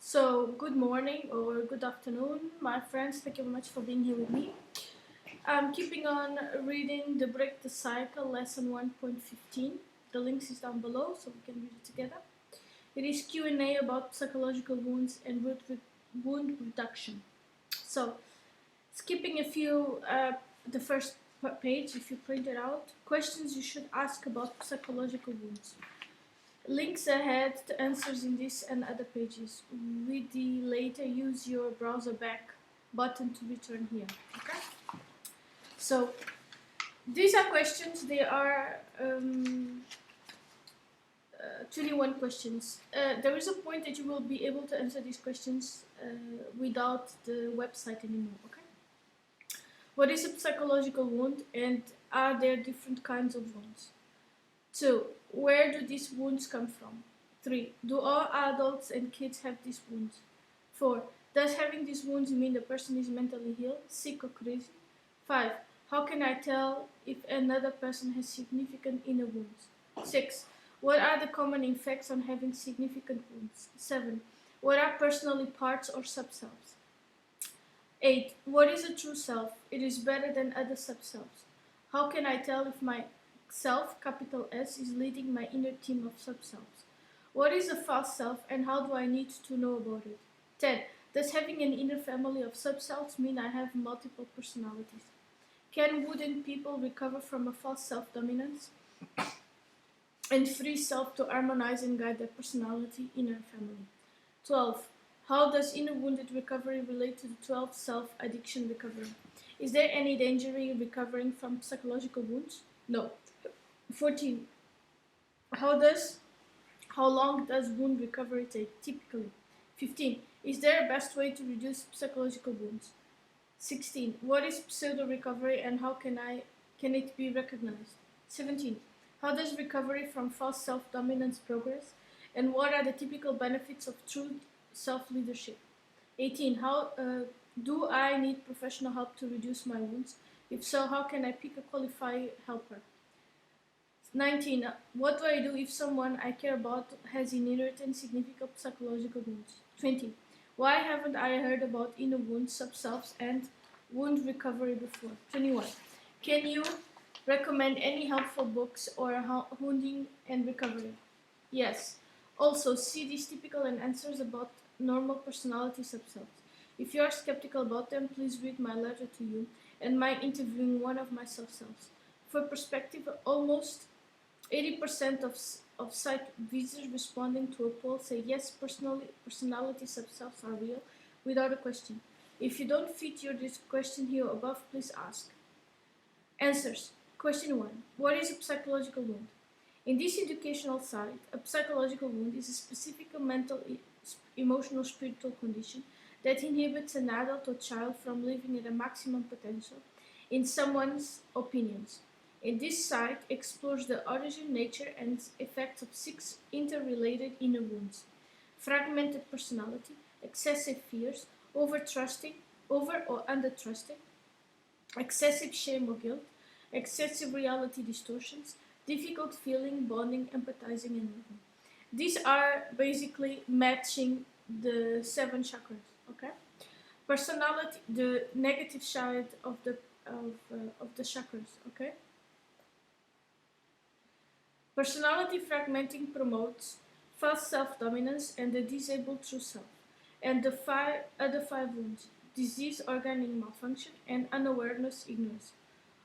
So, good morning or good afternoon, my friends. Thank you very much for being here with me. I'm keeping on reading the Break the Cycle lesson 1.15. The links is down below, so we can read it together. It is Q&A about psychological wounds and wound reduction. So, skipping a few, the first page, if you print it out, questions you should ask about psychological wounds. Links ahead to answers in this and other pages. Read the later, use your browser back button to return here. Okay? So, these are questions. They are 21 questions. There is a point that you will be able to answer these questions without the website anymore. Okay? What is a psychological wound, and are there different kinds of wounds? 2. Where do these wounds come from? 3. Do all adults and kids have these wounds? 4. Does having these wounds mean the person is mentally ill, sick or crazy? 5. How can I tell if another person has significant inner wounds? 6. What are the common effects on having significant wounds? 7. What are personality parts or subselves? 8. What is a true self? It is better than other subselves. How can I tell if my self, capital S, is leading my inner team of subselves? What is a false self and how do I need to know about it? 10. Does having an inner family of subselves mean I have multiple personalities? Can wooden people recover from a false self-dominance and free self to harmonize and guide their personality, inner family? 12. How does inner wounded recovery relate to the 12 self-addiction recovery? Is there any danger in recovering from psychological wounds? No. 14. How long does wound recovery take, typically? 15. Is there a best way to reduce psychological wounds? 16. What is pseudo-recovery and how can it be recognized? 17. How does recovery from false self-dominance progress? And what are the typical benefits of true self-leadership? 18. How do I need professional help to reduce my wounds? If so, how can I pick a qualified helper? 19. What do I do if someone I care about has inherent and significant psychological wounds? 20. Why haven't I heard about inner wounds, subselves, and wound recovery before? 21. Can you recommend any helpful books or wounding and recovery? Yes. Also, see these typical and answers about normal personality subselves. If you are skeptical about them, please read my letter to you and my interviewing one of my subselves. For perspective, almost 80% of site visitors responding to a poll say yes, personality subselves are real, without a question. If you don't fit your question here above, please ask. Answers. Question 1. What is a psychological wound? In this educational site, a psychological wound is a specific mental, emotional, spiritual condition that inhibits an adult or child from living at a maximum potential, in someone's opinions. And this site explores the origin, nature, and effects of 6 interrelated inner wounds: fragmented personality, excessive fears, over-trusting, over or under-trusting, excessive shame or guilt, excessive reality distortions, difficult feeling, bonding, empathizing, and living. These are basically matching the 7 chakras, okay? Personality, the negative side of the chakras, okay? Personality fragmenting promotes false self-dominance and the disabled true self, and the other 5 wounds: disease, organic malfunction, and unawareness, ignorance.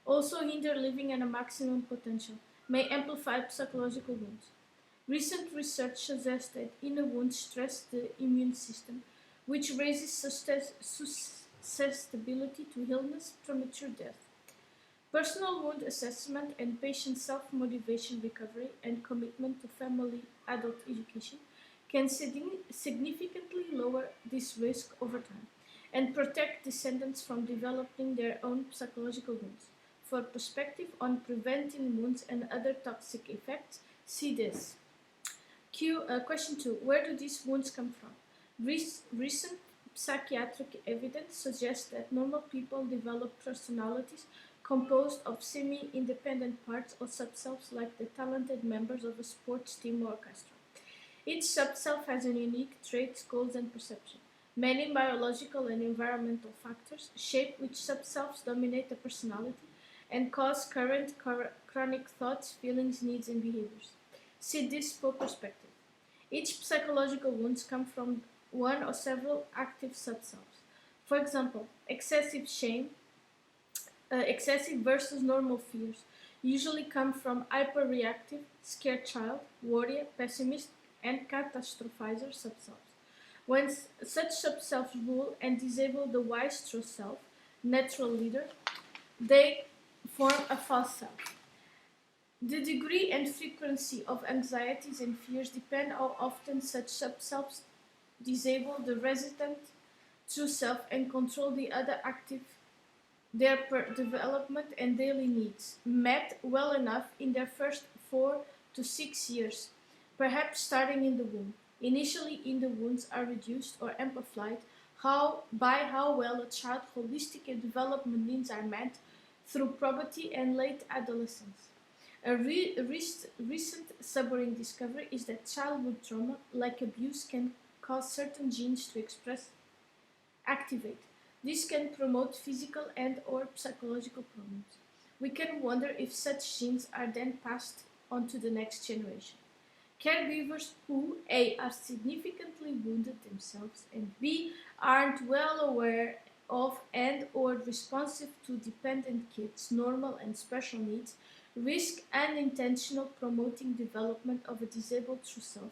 Also hinder living at a maximum potential, may amplify psychological wounds. Recent research suggests that inner wounds stress the immune system, which raises susceptibility to illness, premature death. Personal wound assessment and patient self-motivation recovery and commitment to family adult education can significantly lower this risk over time and protect descendants from developing their own psychological wounds. For perspective on preventing wounds and other toxic effects, see this. Question 2. Where do these wounds come from? Recent psychiatric evidence suggests that normal people develop personalities composed of semi-independent parts or subselves, like the talented members of a sports team or orchestra. Each subself has a unique traits, goals, and perception. Many biological and environmental factors shape which subselves dominate the personality and cause current chronic thoughts, feelings, needs, and behaviors. See this for perspective. Each psychological wounds come from one or several active subselves. For example, excessive versus normal fears usually come from hyperreactive, scared child, warrior, pessimist, and catastrophizer subselves. When such subselves rule and disable the wise true self, natural leader, they form a false self. The degree and frequency of anxieties and fears depend how often such subselves disable the resident true self and control the other active their development and daily needs, met well enough in their first 4 to 6 years, perhaps starting in the womb. Initially, in the wounds are reduced or amplified by how well a child's holistic and development needs are met through puberty and late adolescence. A recent sobering discovery is that childhood trauma, like abuse, can cause certain genes to activate. This can promote physical and or psychological problems. We can wonder if such genes are then passed on to the next generation. Caregivers who A. are significantly wounded themselves and B. aren't well aware of and or responsive to dependent kids' normal and special needs risk unintentional promoting development of a disabled true self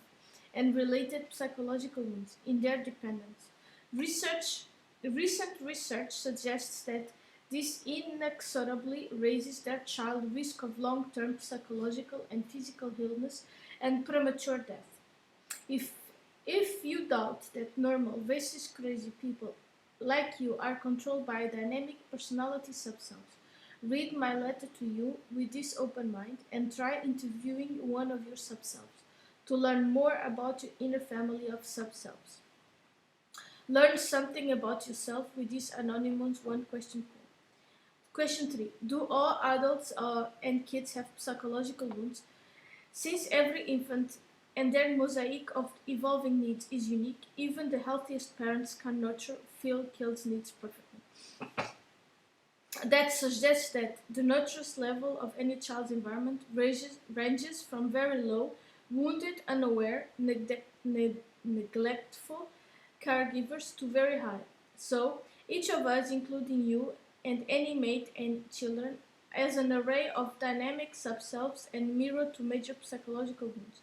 and related psychological wounds in their dependents. Recent research suggests that this inexorably raises their child risk of long-term psychological and physical illness and premature death. If you doubt that normal versus crazy people like you are controlled by dynamic personality subselves, read my letter to you with this open mind and try interviewing one of your subselves to learn more about your inner family of subselves. Learn something about yourself with this anonymous one question poll. Question 3. Do all adults and kids have psychological wounds? Since every infant and their mosaic of evolving needs is unique, even the healthiest parents can nurture feel kids' needs perfectly. That suggests that the nurturance level of any child's environment ranges from very low, wounded, unaware, neglectful caregivers to very high. So, each of us, including you and any mate and children, has an array of dynamic subselves and mirror to major psychological wounds.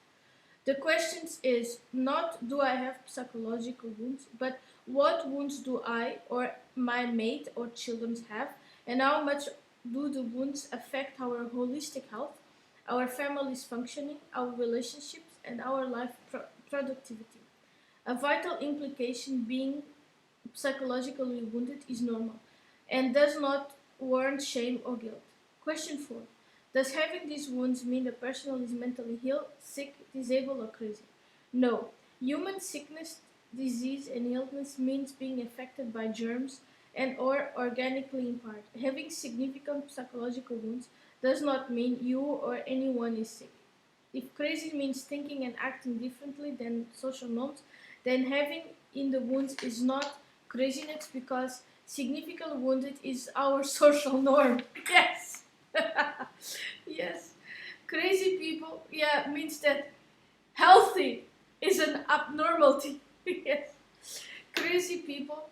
The question is not do I have psychological wounds, but what wounds do I or my mate or children have, and how much do the wounds affect our holistic health, our family's functioning, our relationships, and our life productivity. A vital implication being psychologically wounded is normal and does not warrant shame or guilt. Question 4. Does having these wounds mean the person is mentally ill, sick, disabled, or crazy? No. Human sickness, disease, and illness means being affected by germs and or organically impaired. Having significant psychological wounds does not mean you or anyone is sick. If crazy means thinking and acting differently than social norms, then having in the wounds is not craziness because significant wounded is our social norm. Yes. Yes. Crazy people, means that healthy is an abnormality. Yes. Crazy people,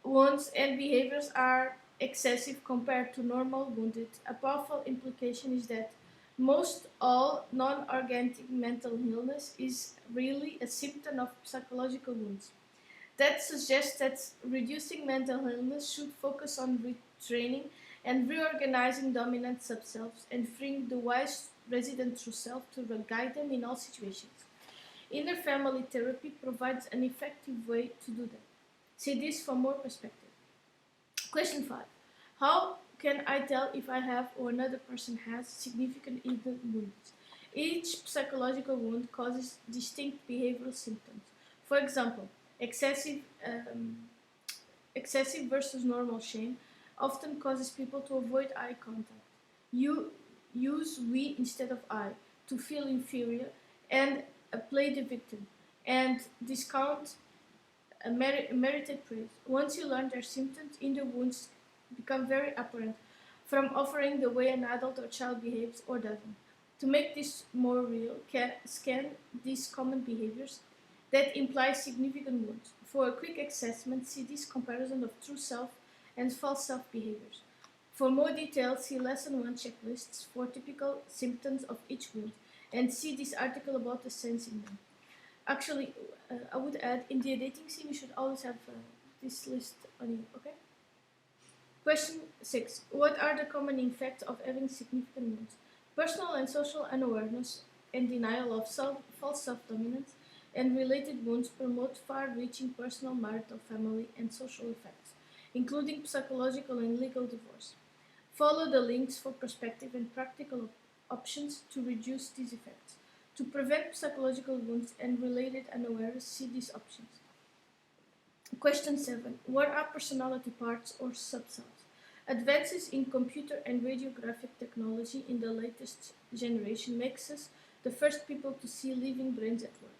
wounds and behaviors are excessive compared to normal wounded. A powerful implication is that most all non-organic mental illness is really a symptom of psychological wounds. That suggests that reducing mental illness should focus on retraining and reorganizing dominant subselves and freeing the wise resident true self to guide them in all situations. Inner family therapy provides an effective way to do that. See this for more perspective. Question 5. How can I tell if I have or another person has significant inner wounds? Each psychological wound causes distinct behavioral symptoms. For example, excessive versus normal shame often causes people to avoid eye contact. You use we instead of I to feel inferior and play the victim. and discount merited praise. Once you learn their symptoms, inner wounds become very apparent from offering the way an adult or child behaves or doesn't. To make this more real, scan these common behaviors that imply significant wounds. For a quick assessment, see this comparison of true self and false self behaviors. For more details, see Lesson 1 checklists for typical symptoms of each wound and see this article about the sensing them. Actually, I would add, in the dating scene, you should always have this list on you, okay? Question 6. What are the common effects of having significant wounds? Personal and social unawareness and denial of false self-dominance and related wounds promote far-reaching personal, marital, family, and social effects, including psychological and legal divorce. Follow the links for perspective and practical options to reduce these effects. To prevent psychological wounds and related unawareness, see these options. Question 7. What are personality parts or subselves? Advances in computer and radiographic technology in the latest generation makes us the first people to see living brains at work.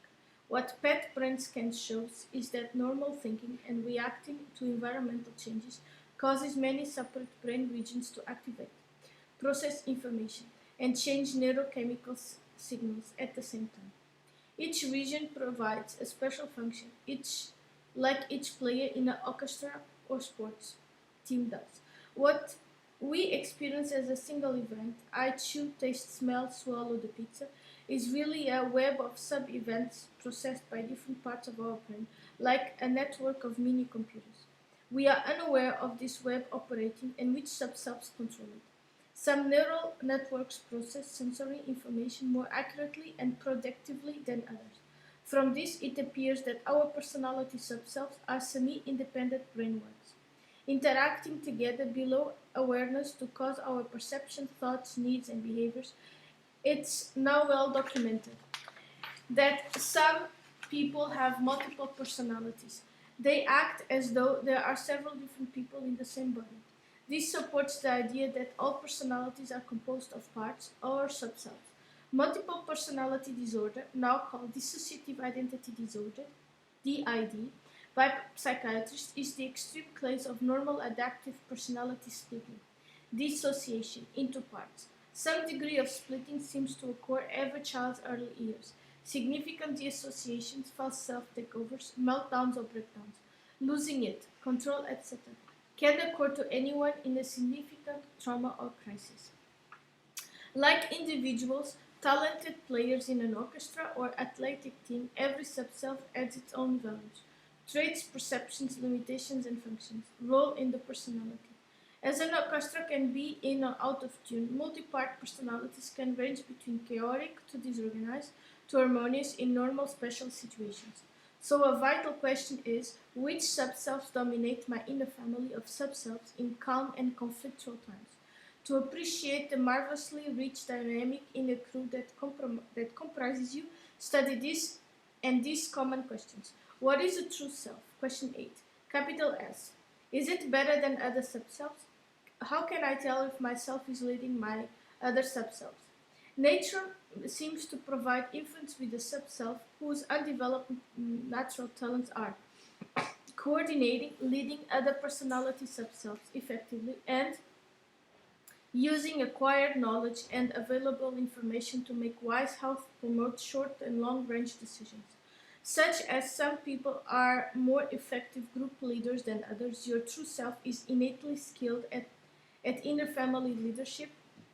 What PET brain scans shows is that normal thinking and reacting to environmental changes causes many separate brain regions to activate, process information, and change neurochemical signals at the same time. Each region provides a special function, like each player in an orchestra or sports team does. What we experience as a single event, I chew, taste, smell, swallow the pizza, is really a web of sub-events processed by different parts of our brain, like a network of mini-computers. We are unaware of this web operating and which subselves control it. Some neural networks process sensory information more accurately and productively than others. From this, it appears that our personality subselves are semi-independent brainworks, interacting together below awareness to cause our perception, thoughts, needs, and behaviors. It's now well documented that some people have multiple personalities. They act as though there are several different people in the same body. This supports the idea that all personalities are composed of parts or subselves. Multiple personality disorder, now called dissociative identity disorder, DID, by psychiatrists is the extreme case of normal adaptive personality splitting, dissociation into parts. Some degree of splitting seems to occur every child's early years. Significant dissociations, false self-takeovers, meltdowns or breakdowns, losing it, control, etc., can occur to anyone in a significant trauma or crisis. Like individuals, talented players in an orchestra or athletic team, every subself adds its own values, traits, perceptions, limitations, and functions, role in the personality. As an orchestra can be in or out of tune, multi-part personalities can range between chaotic to disorganized to harmonious in normal special situations. So a vital question is, which subselves dominate my inner family of subselves in calm and conflictual times? To appreciate the marvelously rich dynamic in a crew that comprises you, study this and these common questions. What is a true self? Question 8. Capital S. Is it better than other subselves? How can I tell if myself is leading my other subselves? Nature seems to provide infants with a subself whose undeveloped natural talents are coordinating, leading other personality subselves effectively, and using acquired knowledge and available information to make wise, health, promote short and long-range decisions. Such as some people are more effective group leaders than others, your true self is innately skilled at inner family leadership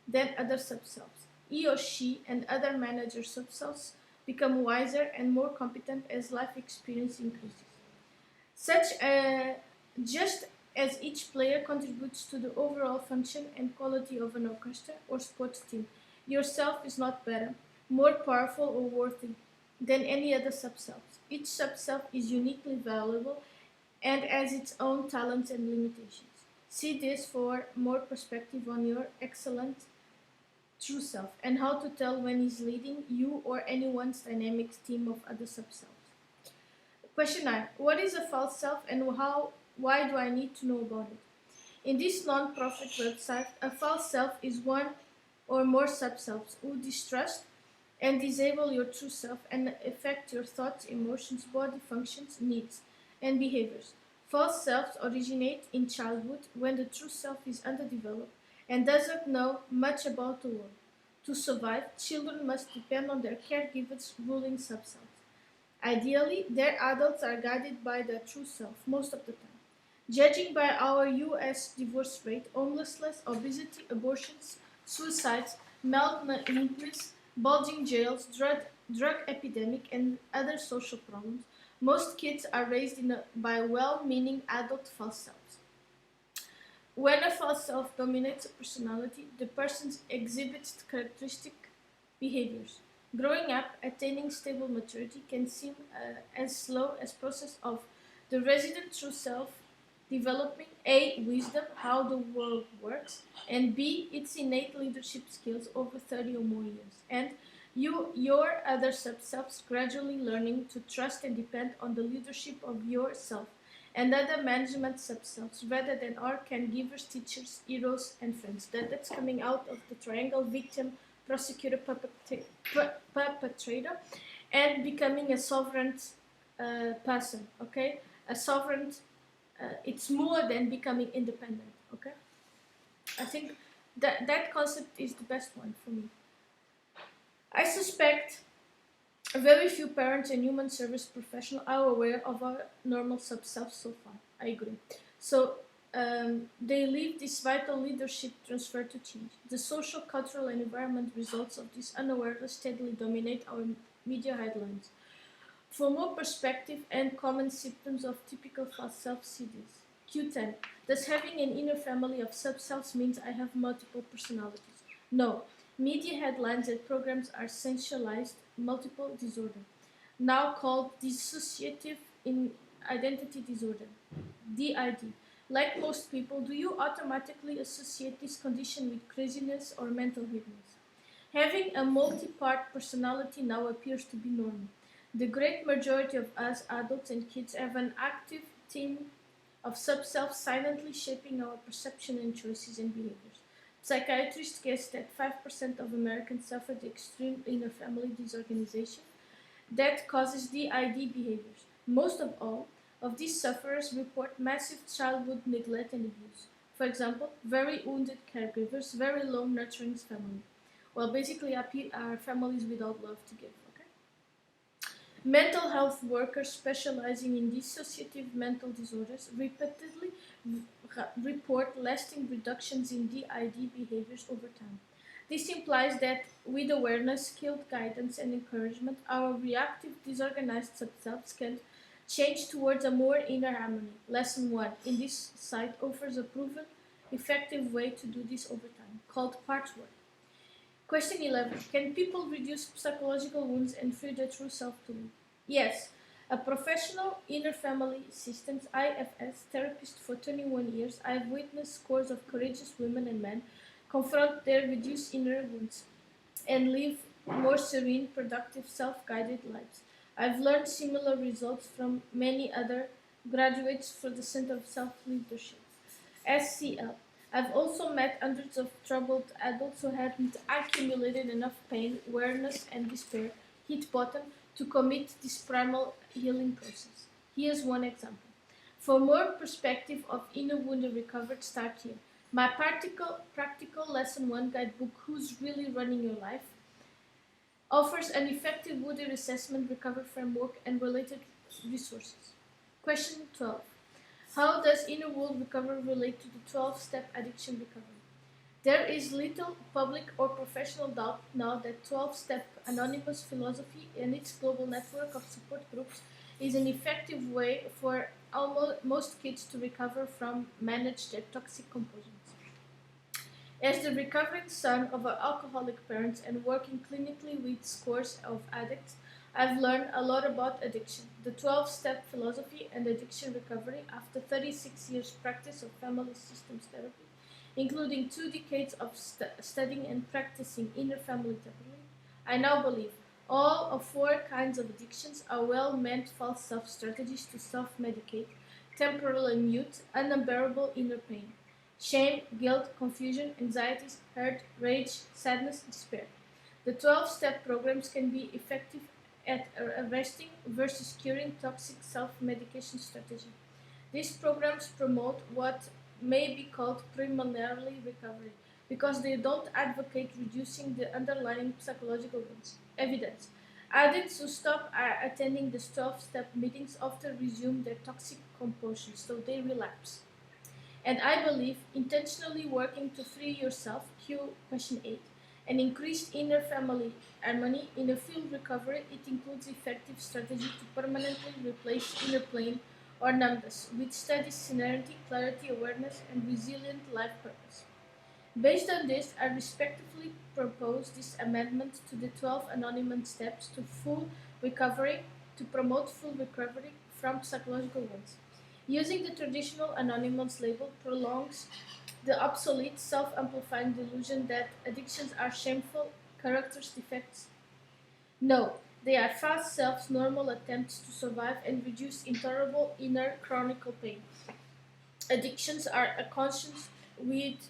than other subselves. He or she and other manager subselves become wiser and more competent as life experience increases. Just as each player contributes to the overall function and quality of an orchestra or sports team, yourself is not better, more powerful or worthy than any other subself. Each subself is uniquely valuable and has its own talents and limitations. See this for more perspective on your excellent true self and how to tell when he's leading you or anyone's dynamic team of other subselves. Question 9. What is a false self and why do I need to know about it? In this non-profit website, a false self is one or more subselves who distrust and disable your true self and affect your thoughts, emotions, body functions, needs, and behaviors. False selves originate in childhood when the true self is underdeveloped and doesn't know much about the world. To survive, children must depend on their caregivers' ruling subselves. Ideally, their adults are guided by their true self most of the time. Judging by our US divorce rate, homelessness, obesity, abortions, suicides, malnutrition, bulging jails, drug epidemic, and other social problems, most kids are raised by well-meaning adult false selves. When a false self dominates a personality, the person exhibits characteristic behaviors. Growing up, attaining stable maturity can seem as slow as process of the resident true self developing A. Wisdom, how the world works, and B. Its innate leadership skills over 30 or more years, and your other sub-selves gradually learning to trust and depend on the leadership of yourself and other management sub-selves rather than our caregivers, teachers, heroes, and friends. That's coming out of the triangle victim, prosecutor, perpetrator, and becoming a sovereign person, okay? A sovereign, it's more than becoming independent, okay? I think that concept is the best one for me. I suspect very few parents and human service professionals are aware of our normal sub-self so far. I agree. So they leave this vital leadership transfer to change. The social, cultural, and environment results of this unawareness steadily dominate our media headlines. For more perspective and common symptoms of typical false self, see this. Q10. Does having an inner family of sub-selves means I have multiple personalities? No. Media headlines and programs are sensationalized multiple disorder, now called dissociative identity disorder, DID. Like most people, do you automatically associate this condition with craziness or mental illness? Having a multi-part personality now appears to be normal. The great majority of us adults and kids have an active team of sub-selves silently shaping our perception and choices and behaviors. Psychiatrists guess that 5% of Americans suffer the extreme inner family disorganization that causes DID behaviors. Most of all of these sufferers report massive childhood neglect and abuse. For example, very wounded caregivers, very low nurturing family. Well, basically, our families without love to give. Okay. Mental health workers specializing in dissociative mental disorders repeatedly report lasting reductions in DID behaviors over time. This implies that with awareness, skilled guidance, and encouragement, our reactive, disorganized subselves can change towards a more inner harmony. Lesson 1 in this site offers a proven, effective way to do this over time, called Part 1. Question 11. Can people reduce psychological wounds and free their true self to live? Yes. A professional inner family systems IFS therapist for 21 years, I have witnessed scores of courageous women and men confront their reduced inner wounds and live more serene, productive, self-guided lives. I've learned similar results from many other graduates for the Center of Self-Leadership, SCL. I've also met hundreds of troubled adults who hadn't accumulated enough pain, awareness, and despair, hit bottom, to commit this primal healing process. Here's one example. For more perspective of inner wound recovered, start here. My practical lesson 1 guidebook, Who's Really Running Your Life, offers an effective wound assessment recovery framework and related resources. Question 12. How does inner world recovery relate to the 12-step addiction recovery? There is little public or professional doubt now that 12-step anonymous philosophy and its global network of support groups is an effective way for most kids to recover from manage their toxic compulsions. As the recovering son of alcoholic parents and working clinically with scores of addicts, I've learned a lot about addiction, the 12-step philosophy and addiction recovery after 36 years practice of family systems therapy, including 2 decades of studying and practicing inner family therapy. I now believe all of 4 kinds of addictions are well-meant false self-strategies to self-medicate, temporarily mute, unbearable inner pain. Shame, guilt, confusion, anxieties, hurt, rage, sadness, despair. The 12-step programs can be effective at arresting versus curing toxic self-medication strategy. These programs promote what may be called preliminary recovery because they don't advocate reducing the underlying psychological evidence. Addicts who stop attending the 12-step meetings often resume their toxic compulsions, so they relapse. And I believe intentionally working to free yourself, Q question 8, and increased inner family harmony in a field recovery, it includes effective strategy to permanently replace inner pain or numbness with steady serenity, clarity, awareness, and resilient life purpose. Based on this, I respectfully propose this amendment to the 12 anonymous steps to full recovery to promote full recovery from psychological wounds. Using the traditional anonymous label prolongs the obsolete self-amplifying delusion that addictions are shameful character defects. No, they are fast self's normal attempts to survive and reduce intolerable inner chronic pain. Addictions are a conscious with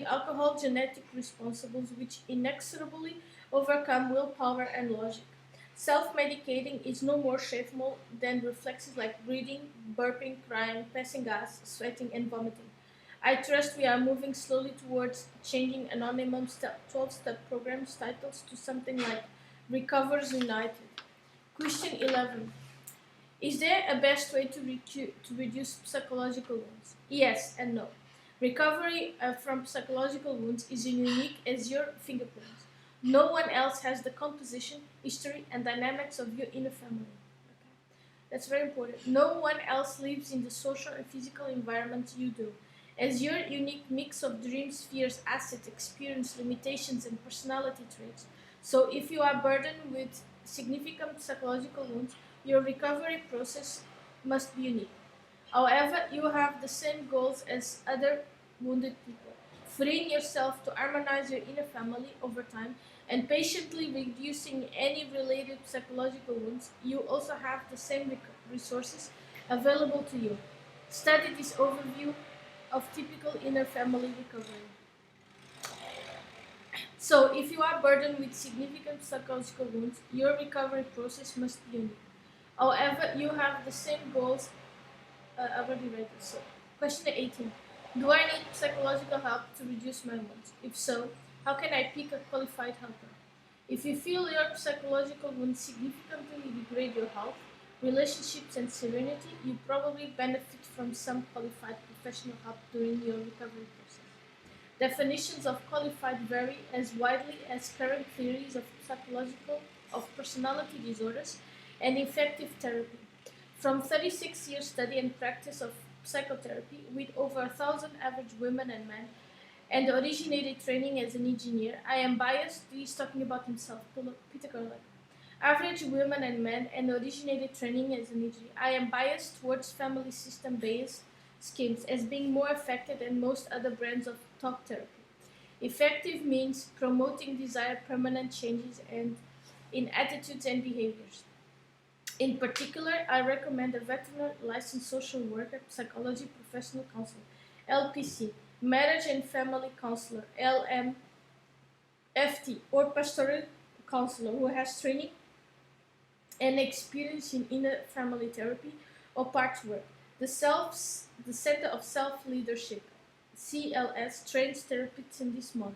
alcohol genetic responsibles which inexorably overcome willpower and logic. Self-medicating is no more shameful than reflexes like breathing, burping, crying, passing gas, sweating, and vomiting. I trust we are moving slowly towards changing anonymous 12-step programs titles to something like Recovers United. Question 11. Is there a best way to reduce psychological wounds? Yes and no. Recovery from psychological wounds is as unique as your fingerprints. No one else has the composition, history, and dynamics of your inner family. Okay. That's very important. No one else lives in the social and physical environment you do. As your unique mix of dreams, fears, assets, experience, limitations, and personality traits. So if you are burdened with significant psychological wounds, your recovery process must be unique. However, you have the same goals as other wounded people, freeing yourself to harmonize your inner family over time and patiently reducing any related psychological wounds. You also have the same resources available to you. Study this overview of typical inner family recovery. So, if you are burdened with significant psychological wounds, your recovery process must be unique. However, you have the same goals. I've already read this. So, question 18. Do I need psychological help to reduce my wounds? If so, how can I pick a qualified helper? If you feel your psychological wounds significantly degrade your health, relationships, and serenity, you probably benefit from some qualified professional help during your recovery process. Definitions of qualified vary as widely as current theories of psychological of personality disorders and effective therapy. From 36 years study and practice of psychotherapy with over 1,000 average women and men and originated training as an engineer, I am biased. He's talking about himself, Peter Gerlach. Average women and men and originated training as an engineer. I am biased towards family system based schemes as being more effective than most other brands of talk therapy. Effective means promoting desired permanent changes and in attitudes and behaviors. In particular, I recommend a veteran licensed social worker, psychology professional counselor, LPC, marriage and family counselor, LMFT, or pastoral counselor who has training and experience in inner family therapy or part work. The Center of Self-Leadership, CLS, trains therapists in this model.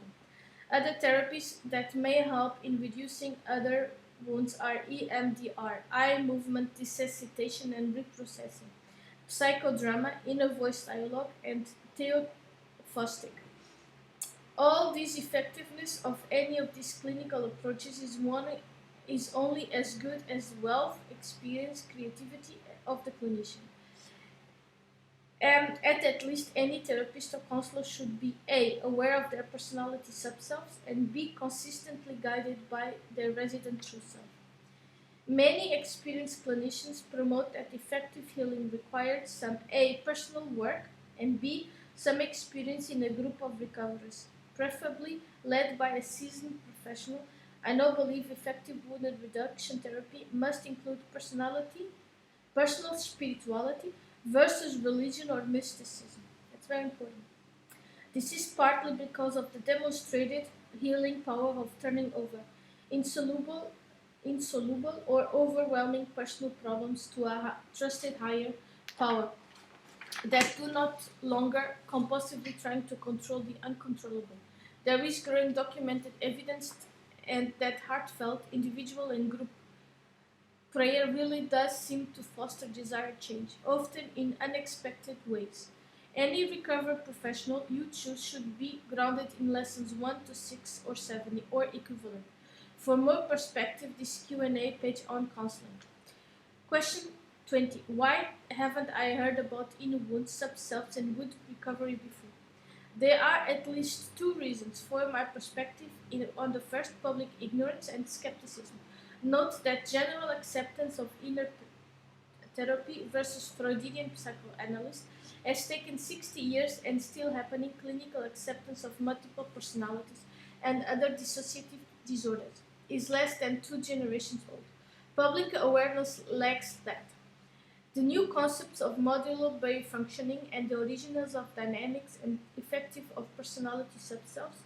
Other therapies that may help in reducing other wounds are EMDR, eye movement desensitization and reprocessing, psychodrama, inner voice dialogue, and theophostic. All this effectiveness of any of these clinical approaches is only as good as the wealth, experience, creativity of the clinician. And at least any therapist or counselor should be A. aware of their personality subselves and B. consistently guided by their resident true self. Many experienced clinicians promote that effective healing required some A. personal work and B. some experience in a group of recoverers, preferably led by a seasoned professional. I now believe effective wound reduction therapy must include personal spirituality, versus religion or mysticism. That's very important. This is partly because of the demonstrated healing power of turning over. insoluble, insoluble or overwhelming personal problems to a trusted higher power that do not longer compulsively trying to control the uncontrollable. There is growing documented evidence and that heartfelt individual and group prayer really does seem to foster desired change, often in unexpected ways. Any recovered professional you choose should be grounded in lessons 1 to 6 or 7 or equivalent. For more perspective, this Q&A page on counseling. Question 20. Why haven't I heard about inner wounds, sub-selves, and wound recovery before? There are at least two reasons for my perspective on the first: public ignorance and skepticism. Note that general acceptance of inner therapy versus Freudian psychoanalyst has taken 60 years and still happening. Clinical acceptance of multiple personalities and other dissociative disorders is less than 2 generations old. Public awareness lacks that. The new concepts of modular bay functioning and the originals of dynamics and effective of personality subselves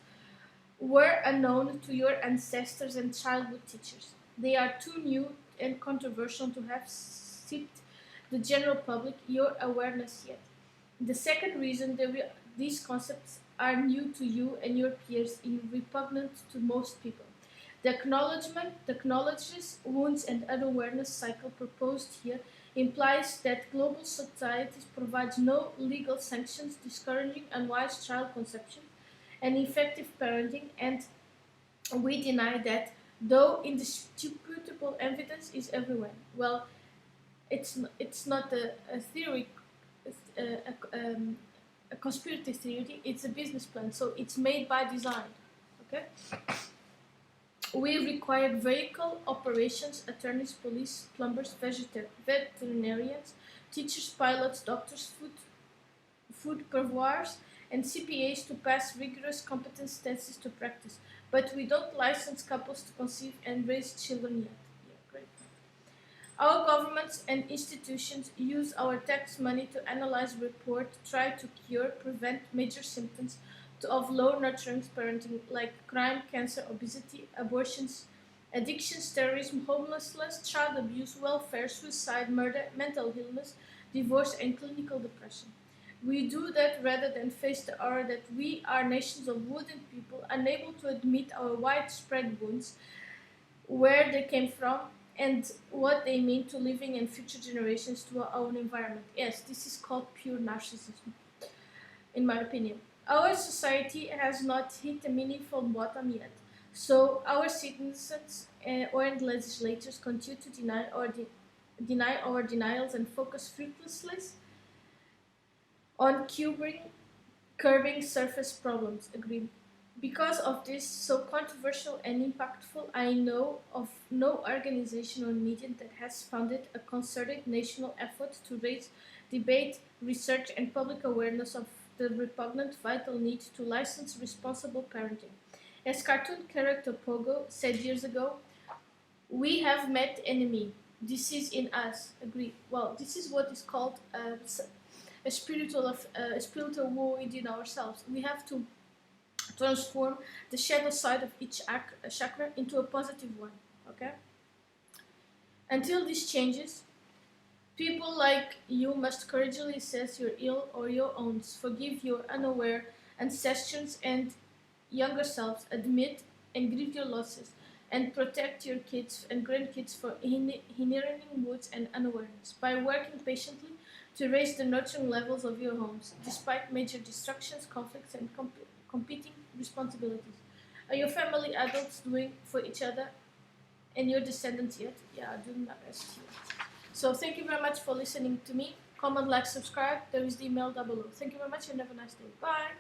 were unknown to your ancestors and childhood teachers. They are too new and controversial to have seeped the general public your awareness yet. The second reason these concepts are new to you and your peers is repugnant to most people. The acknowledges wounds and unawareness cycle proposed here implies that global societies provide no legal sanctions discouraging unwise child conception and effective parenting, and we deny that, though indisputable evidence is everywhere. Well, it's not a theory, a conspiracy theory. It's a business plan, so it's made by design. Okay. We required vehicle operations, attorneys, police, plumbers, veterinarians, teachers, pilots, doctors, food purveyors, and CPAs to pass rigorous competence tests to practice. But we don't license couples to conceive and raise children yet. Yeah, great. Our governments and institutions use our tax money to analyze, report, try to cure, prevent major symptoms of low nurturing parenting like crime, cancer, obesity, abortions, addictions, terrorism, homelessness, child abuse, welfare, suicide, murder, mental illness, divorce, and clinical depression. We do that rather than face the horror that we are nations of wooden people, unable to admit our widespread wounds, where they came from, and what they mean to living and future generations to our own environment. Yes, this is called pure narcissism, in my opinion. Our society has not hit a meaningful bottom yet, so our citizens and legislators continue to deny our denials and focus fruitlessly on curbing surface problems. Agreed. Because of this so controversial and impactful, I know of no organization or media that has founded a concerted national effort to raise debate, research, and public awareness of the repugnant vital need to license responsible parenting. As cartoon character Pogo said years ago, we have met enemy. This is in us. Agree. Well, this is what is called a spiritual war within ourselves. We have to transform the shadow side of each chakra into a positive one. Okay. Until this changes, people like you must courageously assess your ill or your own, forgive your unaware ancestors and younger selves, admit and grieve your losses, and protect your kids and grandkids from inheriting wounds and unawareness by working patiently to raise the nurturing levels of your homes, despite major distractions, conflicts, and competing responsibilities. Are your family adults doing for each other and your descendants yet? Yeah, doing my best here. So thank you very much for listening to me. Comment, like, subscribe. There is the email down below. Thank you very much and have a nice day. Bye.